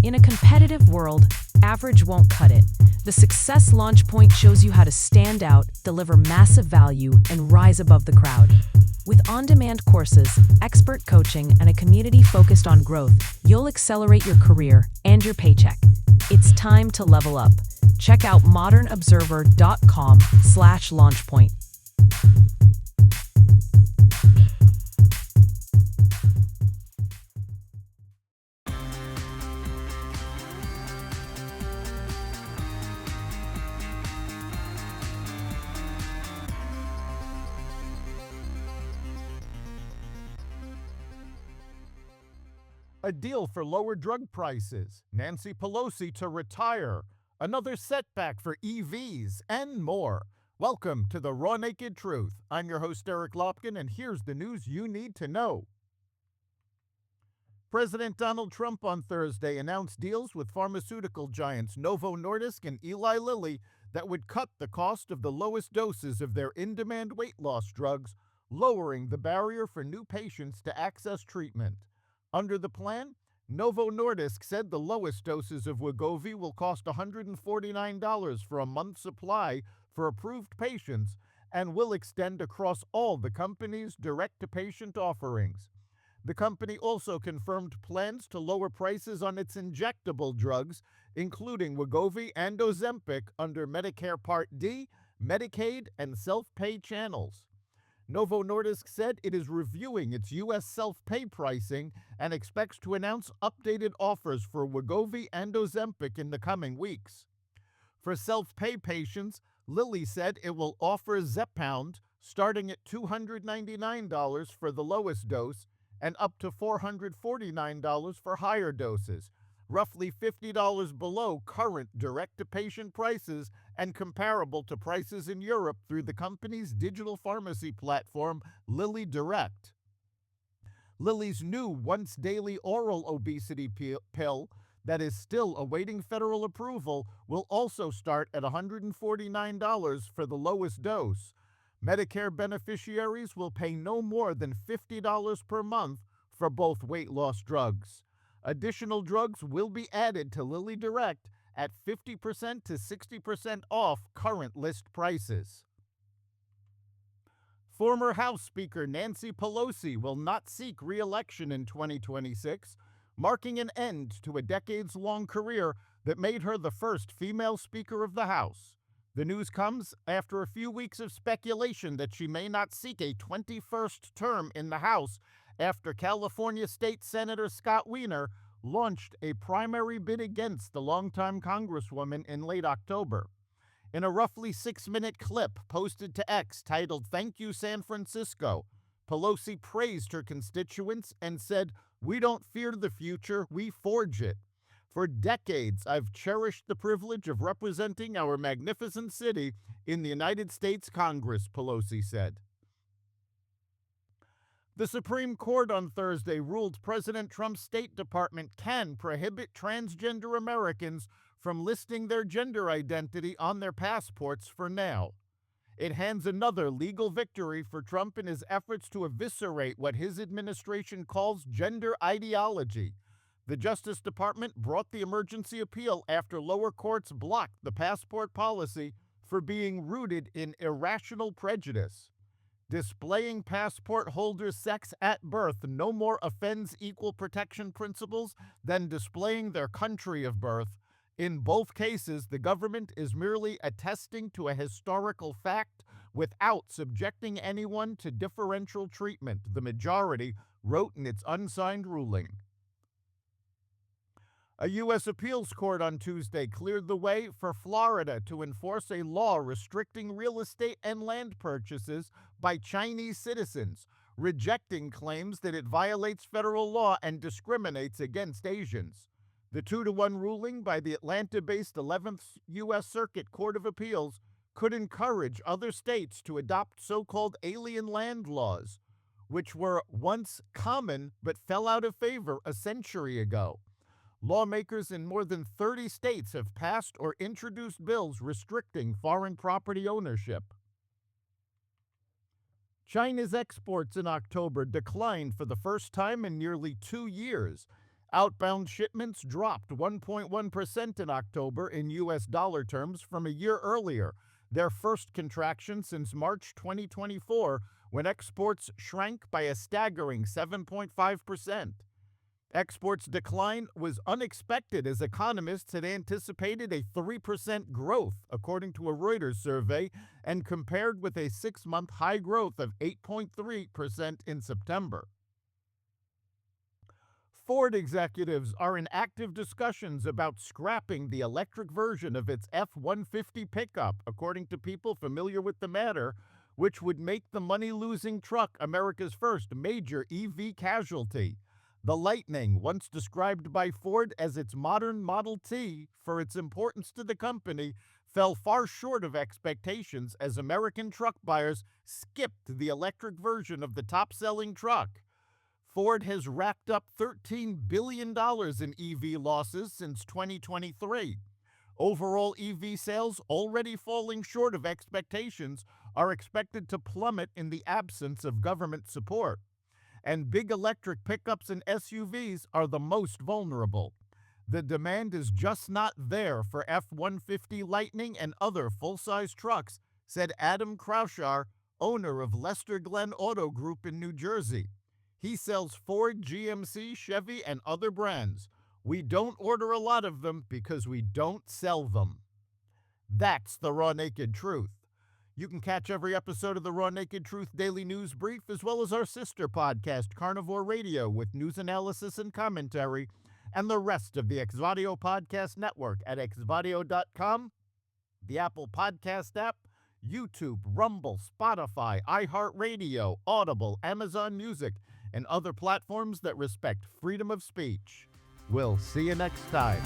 In a competitive world, average won't cut it. The Success Launch Point shows you how to stand out, deliver massive value, and rise above the crowd. With on-demand courses, expert coaching, and a community focused on growth, you'll accelerate your career and your paycheck. It's time to level up. Check out modernobserver.com/launchpoint. A deal for lower drug prices, Nancy Pelosi to retire, another setback for EVs, and more. Welcome to the Raw Naked Truth. I'm your host, Eric Lopkin, and here's the news you need to know. President Donald Trump on Thursday announced deals with pharmaceutical giants Novo Nordisk and Eli Lilly that would cut the cost of the lowest doses of their in-demand weight loss drugs, lowering the barrier for new patients to access treatment. Under the plan, Novo Nordisk said the lowest doses of Wegovy will cost $149 for a month's supply for approved patients and will extend across all the company's direct-to-patient offerings. The company also confirmed plans to lower prices on its injectable drugs, including Wegovy and Ozempic, under Medicare Part D, Medicaid, and self-pay channels. Novo Nordisk said it is reviewing its U.S. self-pay pricing and expects to announce updated offers for Wegovy and Ozempic in the coming weeks. For self-pay patients, Lilly said it will offer Zepbound starting at $299 for the lowest dose and up to $449 for higher doses, roughly $50 below current direct-to-patient prices and comparable to prices in Europe through the company's digital pharmacy platform, Lilly Direct. Lilly's new once-daily oral obesity pill that is still awaiting federal approval will also start at $149 for the lowest dose. Medicare beneficiaries will pay no more than $50 per month for both weight loss drugs. Additional drugs will be added to Lilly Direct at 50% to 60% off current list prices. Former House Speaker Nancy Pelosi will not seek re-election in 2026, marking an end to a decades-long career that made her the first female Speaker of the House. The news comes after a few weeks of speculation that she may not seek a 21st term in the House after California State Senator Scott Wiener launched a primary bid against the longtime Congresswoman in late October. In a roughly 6-minute clip posted to X titled "Thank You, San Francisco," Pelosi praised her constituents and said, "We don't fear the future, we forge it. For decades, I've cherished the privilege of representing our magnificent city in the United States Congress," Pelosi said. The Supreme Court on Thursday ruled President Trump's State Department can prohibit transgender Americans from listing their gender identity on their passports for now. It hands another legal victory for Trump in his efforts to eviscerate what his administration calls gender ideology. The Justice Department brought the emergency appeal after lower courts blocked the passport policy for being rooted in irrational prejudice. Displaying passport holders' sex at birth no more offends equal protection principles than displaying their country of birth. In both cases, the government is merely attesting to a historical fact without subjecting anyone to differential treatment, the majority wrote in its unsigned ruling. A U.S. appeals court on Tuesday cleared the way for Florida to enforce a law restricting real estate and land purchases by Chinese citizens, rejecting claims that it violates federal law and discriminates against Asians. The 2-1 ruling by the Atlanta-based 11th U.S. Circuit Court of Appeals could encourage other states to adopt so-called alien land laws, which were once common but fell out of favor a century ago. Lawmakers in more than 30 states have passed or introduced bills restricting foreign property ownership. China's exports in October declined for the first time in nearly 2 years, Outbound shipments dropped 1.1% in October in U.S. dollar terms from a year earlier, their first contraction since March 2024, when exports shrank by a staggering 7.5%. Exports decline was unexpected as economists had anticipated a 3% growth, according to a Reuters survey, and compared with a 6-month high growth of 8.3% in September. Ford executives are in active discussions about scrapping the electric version of its F-150 pickup, according to people familiar with the matter, which would make the money-losing truck America's first major EV casualty. The Lightning, once described by Ford as its modern Model T for its importance to the company, fell far short of expectations as American truck buyers skipped the electric version of the top-selling truck. Ford has racked up $13 billion in EV losses since 2023. Overall EV sales, already falling short of expectations, are expected to plummet in the absence of government support. And big electric pickups and SUVs are the most vulnerable. The demand is just not there for F-150 Lightning and other full-size trucks, said Adam Kraushar, owner of Lester Glen Auto Group in New Jersey. He sells Ford, GMC, Chevy, and other brands. We don't order a lot of them because we don't sell them. That's the Raw Naked Truth. You can catch every episode of the Raw Naked Truth Daily News Brief, as well as our sister podcast, Carnivore Radio, with news analysis and commentary, and the rest of the Exvadio podcast network at exvadio.com, the Apple Podcast app, YouTube, Rumble, Spotify, iHeartRadio, Audible, Amazon Music, and other platforms that respect freedom of speech. We'll see you next time.